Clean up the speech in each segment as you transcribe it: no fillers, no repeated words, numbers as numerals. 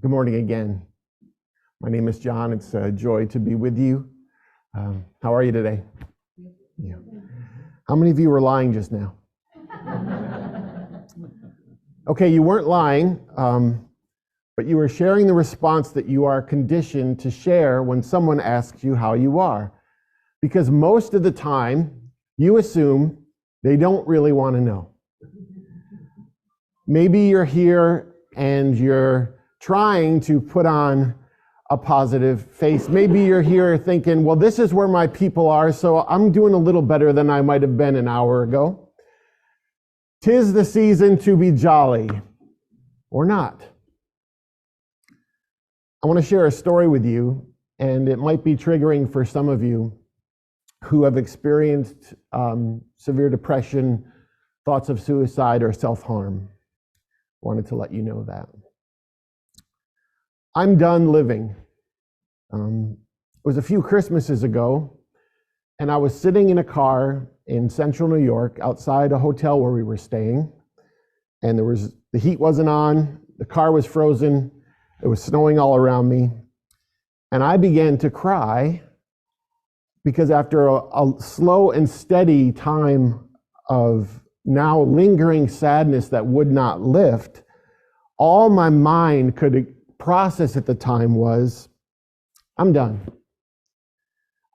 Good morning again. My name is John. It's a joy to be with you. How are you today? Yeah. How many of you were lying just now? Okay, you weren't lying, but you were sharing the response that you are conditioned to share when someone asks you how you are. Because most of the time, you assume they don't really want to know. Maybe you're here and you're trying to put on a positive face. Maybe you're here thinking, well, this is where my people are, so I'm doing a little better than I might have been an hour ago. 'Tis the season to be jolly, or not. I want to share a story with you, and it might be triggering for some of you who have experienced severe depression, thoughts of suicide, or self-harm. Wanted to let you know that. I'm done living. It was a few Christmases ago, and I was sitting in a car in central New York outside a hotel where we were staying, and the heat wasn't on, the car was frozen, it was snowing all around me, and I began to cry because after a slow and steady time of now lingering sadness that would not lift, all my mind could process at the time was, I'm done.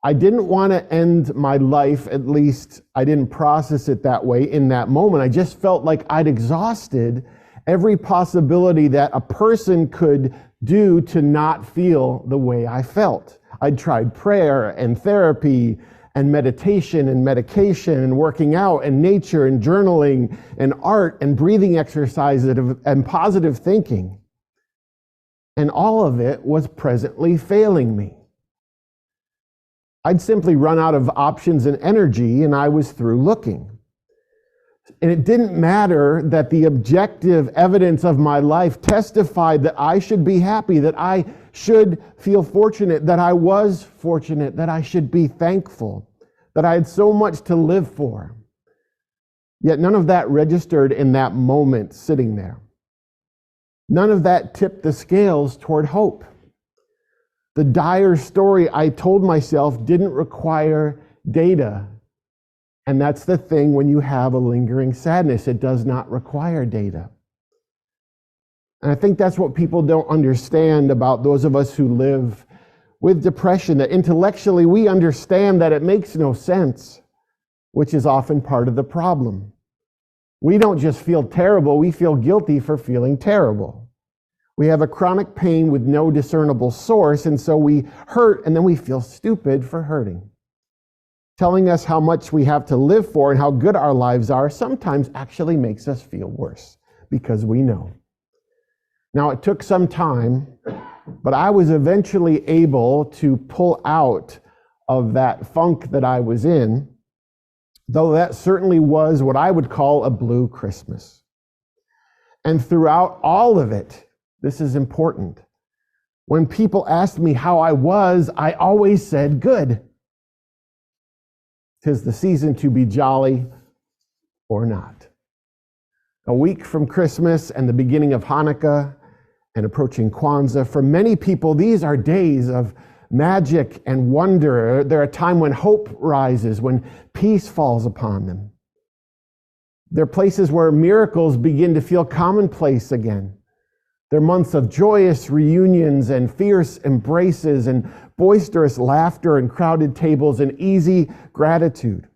I didn't want to end my life, at least I didn't process it that way in that moment. I just felt like I'd exhausted every possibility that a person could do to not feel the way I felt. I'd tried prayer and therapy and meditation and medication and working out and nature and journaling and art and breathing exercises and positive thinking. And all of it was presently failing me. I'd simply run out of options and energy, and I was through looking. And it didn't matter that the objective evidence of my life testified that I should be happy, that I should feel fortunate, that I was fortunate, that I should be thankful, that I had so much to live for. Yet none of that registered in that moment sitting there. None of that tipped the scales toward hope. The dire story I told myself didn't require data. And that's the thing when you have a lingering sadness. It does not require data. And I think that's what people don't understand about those of us who live with depression, that intellectually we understand that it makes no sense, which is often part of the problem. We don't just feel terrible, we feel guilty for feeling terrible. We have a chronic pain with no discernible source, and so we hurt, and then we feel stupid for hurting. Telling us how much we have to live for and how good our lives are sometimes actually makes us feel worse, because we know. Now, it took some time, but I was eventually able to pull out of that funk that I was in, though that certainly was what I would call a blue Christmas. And throughout all of it, this is important, when people asked me how I was, I always said, good. 'Tis the season to be jolly or not. A week from Christmas and the beginning of Hanukkah and approaching Kwanzaa, for many people, these are days of magic and wonder. They're a time when hope rises, when peace falls upon them. They're places where miracles begin to feel commonplace again. They're months of joyous reunions and fierce embraces and boisterous laughter and crowded tables and easy gratitude.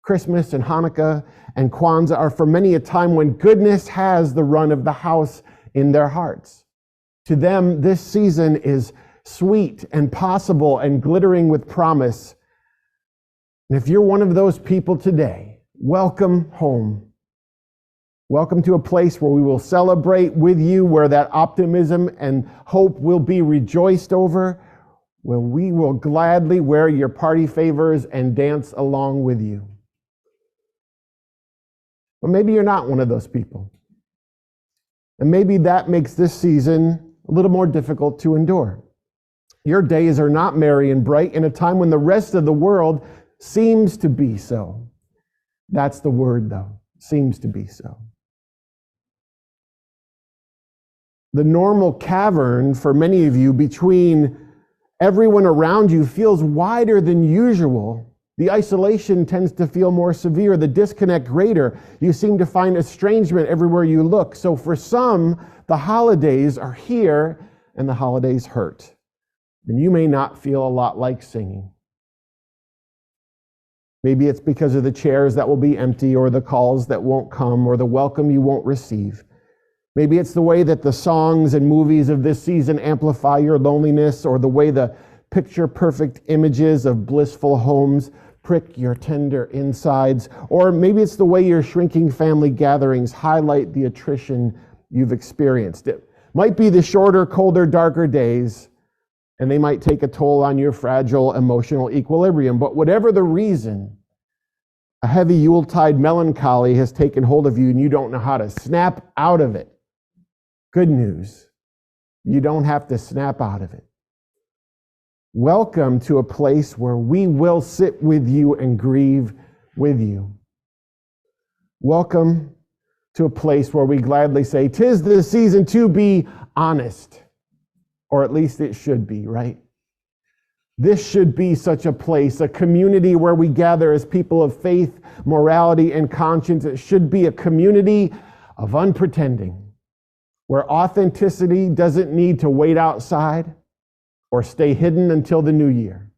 Christmas and Hanukkah and Kwanzaa are for many a time when goodness has the run of the house in their hearts. To them, this season is sweet and possible and glittering with promise. And if you're one of those people today, welcome home. Welcome to a place where we will celebrate with you, where that optimism and hope will be rejoiced over, where we will gladly wear your party favors and dance along with you. But maybe you're not one of those people. And maybe that makes this season a little more difficult to endure. Your days are not merry and bright in a time when the rest of the world seems to be so. That's the word, though. Seems to be so. The normal cavern for many of you between everyone around you feels wider than usual. The isolation tends to feel more severe, the disconnect greater. You seem to find estrangement everywhere you look. So for some, the holidays are here and the holidays hurt. And you may not feel a lot like singing. Maybe it's because of the chairs that will be empty, or the calls that won't come, or the welcome you won't receive. Maybe it's the way that the songs and movies of this season amplify your loneliness, or the way the picture-perfect images of blissful homes prick your tender insides. Or maybe it's the way your shrinking family gatherings highlight the attrition you've experienced. It might be the shorter, colder, darker days, and they might take a toll on your fragile emotional equilibrium. But whatever the reason, a heavy Yuletide melancholy has taken hold of you and you don't know how to snap out of it. Good news, you don't have to snap out of it. Welcome to a place where we will sit with you and grieve with you. Welcome to a place where we gladly say, 'tis the season to be honest. Or at least it should be, right? This should be such a place, a community where we gather as people of faith, morality, and conscience. It should be a community of unpretending, where authenticity doesn't need to wait outside or stay hidden until the new year.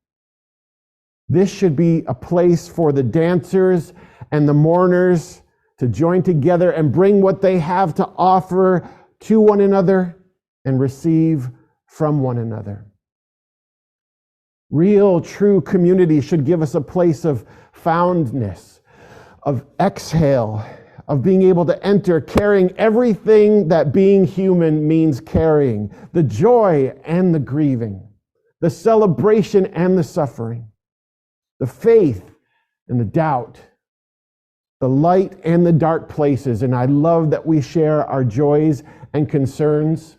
This should be a place for the dancers and the mourners to join together and bring what they have to offer to one another and receive from one another. Real, true community should give us a place of foundness, of exhale, of being able to enter, carrying everything that being human means carrying, the joy and the grieving, the celebration and the suffering, the faith and the doubt, the light and the dark places. And I love that we share our joys and concerns,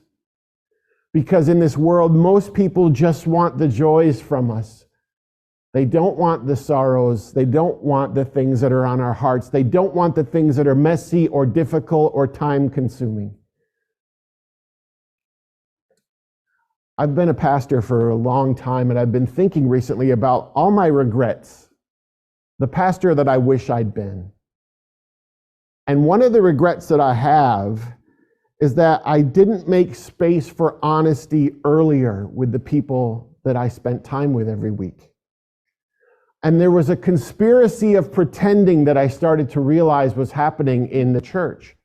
because in this world, most people just want the joys from us. They don't want the sorrows. They don't want the things that are on our hearts. They don't want the things that are messy or difficult or time-consuming. I've been a pastor for a long time, and I've been thinking recently about all my regrets, the pastor that I wish I'd been. And one of the regrets that I have is that I didn't make space for honesty earlier with the people that I spent time with every week. And there was a conspiracy of pretending that I started to realize was happening in the church.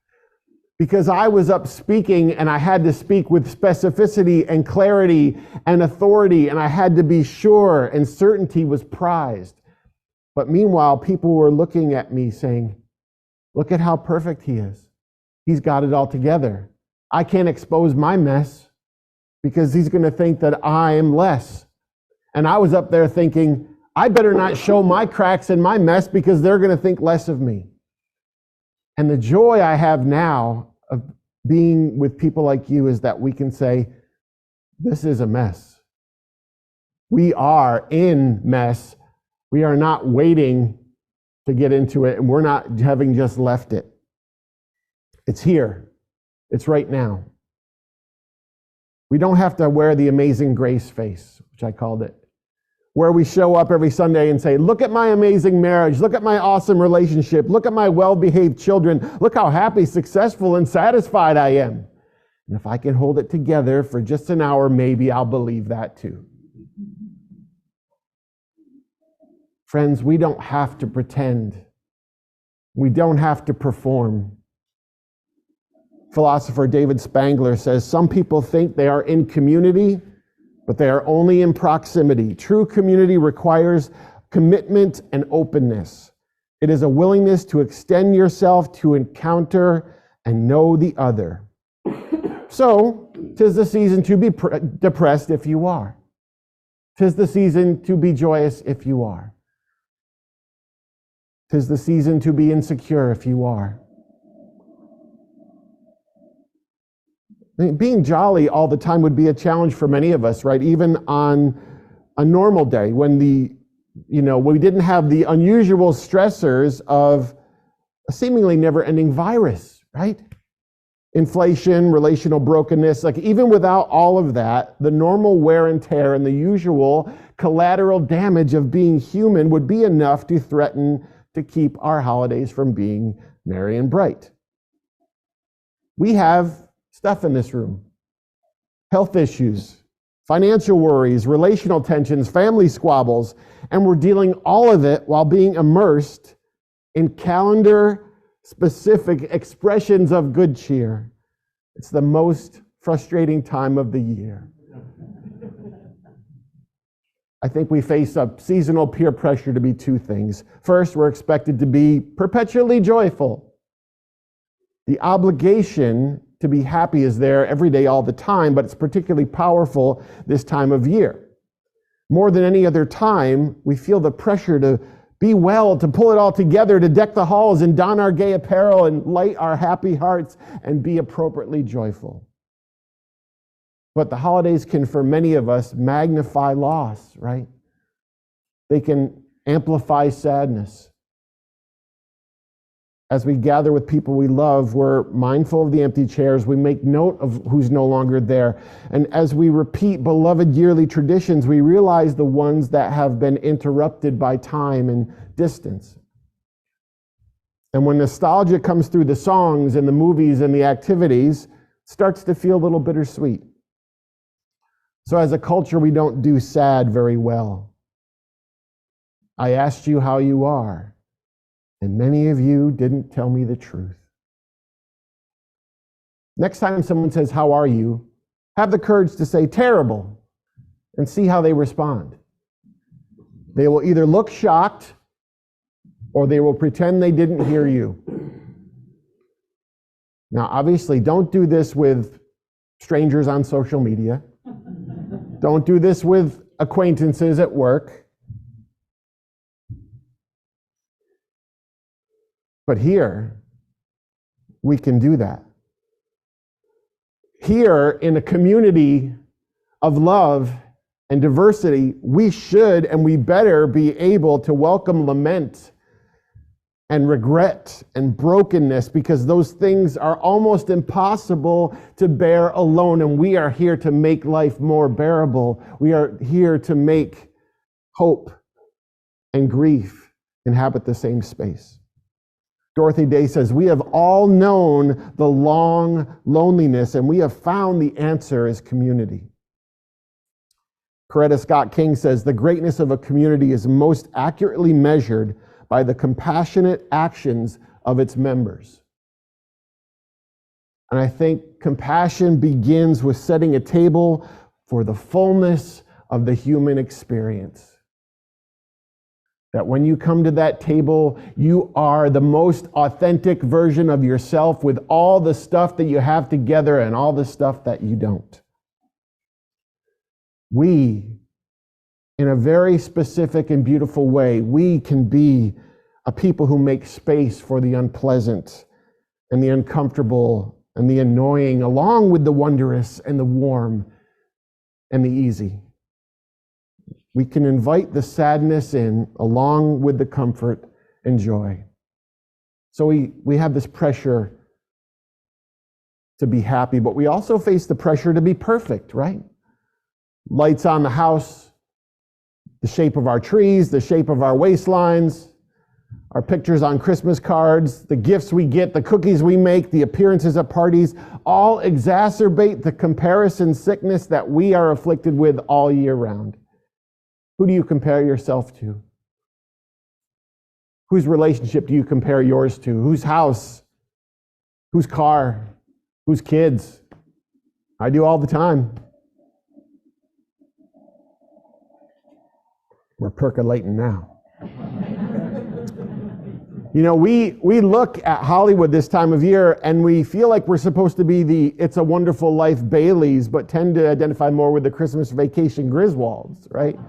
Because I was up speaking and I had to speak with specificity and clarity and authority, and I had to be sure, and certainty was prized. But meanwhile, people were looking at me saying, look at how perfect he is. He's got it all together. I can't expose my mess because he's going to think that I am less. And I was up there thinking, I better not show my cracks and my mess because they're going to think less of me. And the joy I have now of being with people like you is that we can say, this is a mess. We are in mess. We are not waiting to get into it, and we're not having just left it. It's here. It's right now. We don't have to wear the amazing grace face, which I called it, where we show up every Sunday and say, look at my amazing marriage, look at my awesome relationship, look at my well-behaved children, look how happy, successful, and satisfied I am. And if I can hold it together for just an hour, maybe I'll believe that too. Friends, we don't have to pretend. We don't have to perform. Philosopher David Spangler says, some people think they are in community, but they are only in proximity. True community requires commitment and openness. It is a willingness to extend yourself to encounter and know the other. So, 'tis the season to be depressed if you are. 'Tis the season to be joyous if you are. 'Tis the season to be insecure if you are. Being jolly all the time would be a challenge for many of us, right? Even on a normal day when when we didn't have the unusual stressors of a seemingly never-ending virus, right? inflation, relational brokenness, like even without all of that, the normal wear and tear and the usual collateral damage of being human would be enough to threaten to keep our holidays from being merry and bright. We have stuff in this room. Health issues, financial worries, relational tensions, family squabbles, and we're dealing all of it while being immersed in calendar-specific expressions of good cheer. It's the most frustrating time of the year. I think we face a seasonal peer pressure to be two things. First, we're expected to be perpetually joyful. The obligation to be happy is there every day, all the time, but it's particularly powerful this time of year. More than any other time, we feel the pressure to be well, to pull it all together, to deck the halls and don our gay apparel and light our happy hearts and be appropriately joyful. But the holidays can, for many of us, magnify loss, right? They can amplify sadness. As we gather with people we love, we're mindful of the empty chairs. We make note of who's no longer there. And as we repeat beloved yearly traditions, we realize the ones that have been interrupted by time and distance. And when nostalgia comes through the songs and the movies and the activities, it starts to feel a little bittersweet. So as a culture, we don't do sad very well. I asked you how you are, and many of you didn't tell me the truth. Next time someone says, "How are you?" have the courage to say, "Terrible," and see how they respond. They will either look shocked or they will pretend they didn't hear you. Now, obviously, don't do this with strangers on social media. Don't do this with acquaintances at work. But here, we can do that. Here, in a community of love and diversity, we should and we better be able to welcome lament and regret and brokenness, because those things are almost impossible to bear alone, and we are here to make life more bearable. We are here to make hope and grief inhabit the same space. Dorothy Day says, "We have all known the long loneliness, and we have found the answer is community." Coretta Scott King says, "The greatness of a community is most accurately measured by the compassionate actions of its members." And I think compassion begins with setting a table for the fullness of the human experience. That when you come to that table, you are the most authentic version of yourself, with all the stuff that you have together and all the stuff that you don't. We, in a very specific and beautiful way, we can be a people who make space for the unpleasant and the uncomfortable and the annoying, along with the wondrous and the warm and the easy. We can invite the sadness in along with the comfort and joy. So we have this pressure to be happy, but we also face the pressure to be perfect, right? Lights on the house, the shape of our trees, the shape of our waistlines, our pictures on Christmas cards, the gifts we get, the cookies we make, the appearances at parties, all exacerbate the comparison sickness that we are afflicted with all year round. Who do you compare yourself to? Whose relationship do you compare yours to? Whose house? Whose car? Whose kids? I do all the time. We're percolating now. You know, we look at Hollywood this time of year and we feel like we're supposed to be the It's a Wonderful Life Baileys, but tend to identify more with the Christmas Vacation Griswolds, right?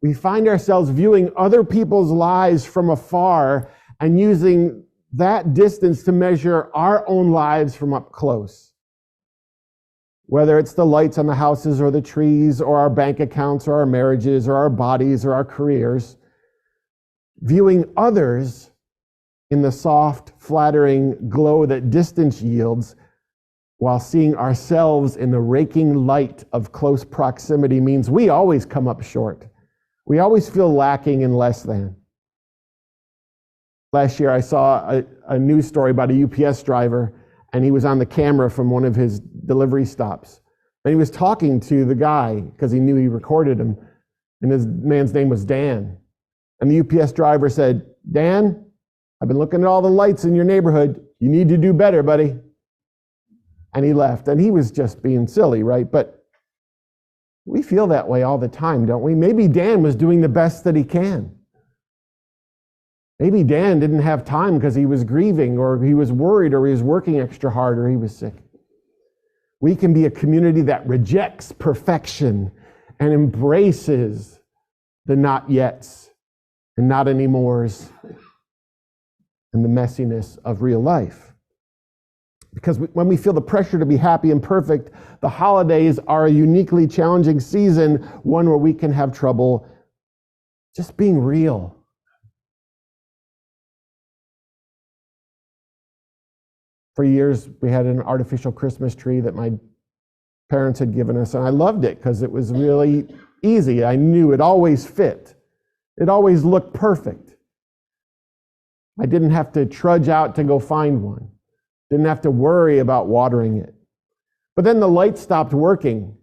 We find ourselves viewing other people's lives from afar and using that distance to measure our own lives from up close. Whether it's the lights on the houses or the trees or our bank accounts or our marriages or our bodies or our careers, viewing others in the soft, flattering glow that distance yields while seeing ourselves in the raking light of close proximity means we always come up short. We always feel lacking and less than. Last year I saw a news story about a UPS driver, and he was on the camera from one of his delivery stops. And he was talking to the guy because he knew he recorded him, and his man's name was Dan. And the UPS driver said, "Dan, I've been looking at all the lights in your neighborhood. You need to do better, buddy." And he left. And he was just being silly, right? But we feel that way all the time, don't we? Maybe Dan was doing the best that he can. Maybe Dan didn't have time because he was grieving, or he was worried, or he was working extra hard, or he was sick. We can be a community that rejects perfection and embraces the not yets and not anymores and the messiness of real life. Because when we feel the pressure to be happy and perfect, the holidays are a uniquely challenging season, one where we can have trouble just being real. For years, we had an artificial Christmas tree that my parents had given us, and I loved it because it was really easy. I knew it always fit. It always looked perfect. I didn't have to trudge out to go find one. Didn't have to worry about watering it. But then the light stopped working,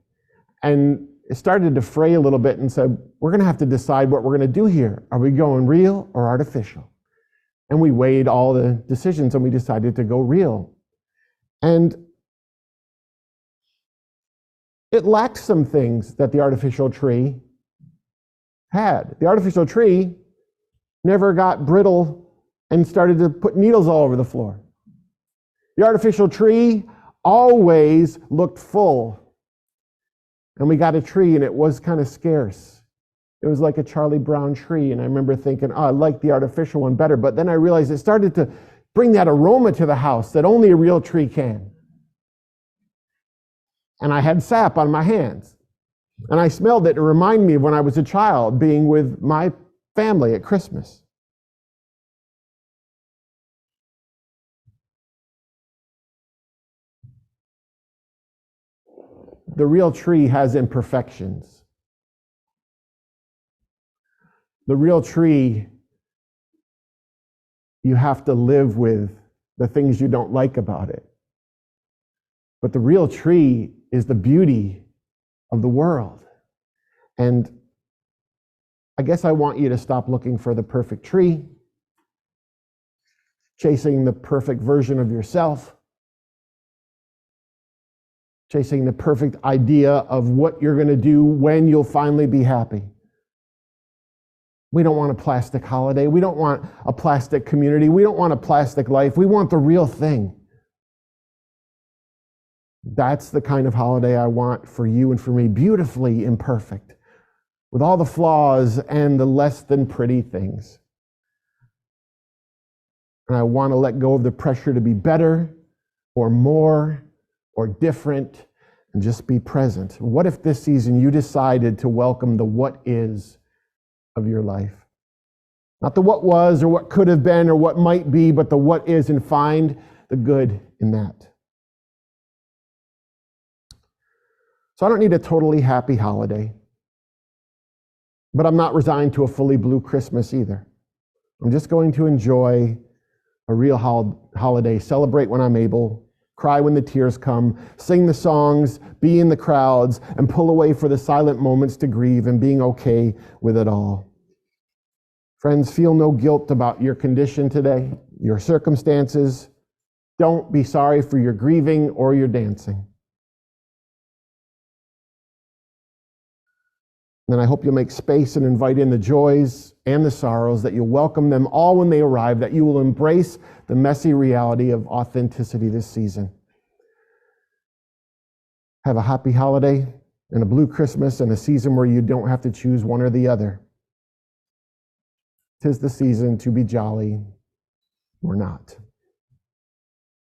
and it started to fray a little bit, and said, we're going to have to decide what we're going to do here. Are we going real or artificial? And we weighed all the decisions, and we decided to go real. And it lacked some things that the artificial tree had. The artificial tree never got brittle and started to put needles all over the floor. The artificial tree always looked full. And we got a tree, and it was kind of scarce. It was like a Charlie Brown tree, and I remember thinking, I like the artificial one better, but then I realized it started to bring that aroma to the house that only a real tree can. And I had sap on my hands, and I smelled it to remind me of when I was a child being with my family at Christmas. The real tree has imperfections. The real tree, you have to live with the things you don't like about it. But the real tree is the beauty of the world. And I guess I want you to stop looking for the perfect tree, chasing the perfect version of yourself, chasing the perfect idea of what you're going to do when you'll finally be happy. We don't want a plastic holiday. We don't want a plastic community. We don't want a plastic life. We want the real thing. That's the kind of holiday I want for you and for me, beautifully imperfect, with all the flaws and the less than pretty things. And I want to let go of the pressure to be better or more or different, and just be present. What if this season you decided to welcome the what is of your life? Not the what was or what could have been or what might be, but the what is, and find the good in that. So I don't need a totally happy holiday, but I'm not resigned to a fully blue Christmas either. I'm just going to enjoy a real holiday, celebrate when I'm able, cry when the tears come, sing the songs, be in the crowds, and pull away for the silent moments to grieve and being okay with it all. Friends, feel no guilt about your condition today, your circumstances. Don't be sorry for your grieving or your dancing. And I hope you'll make space and invite in the joys and the sorrows, that you'll welcome them all when they arrive, that you will embrace the messy reality of authenticity this season. Have a happy holiday and a blue Christmas and a season where you don't have to choose one or the other. 'Tis the season to be jolly or not.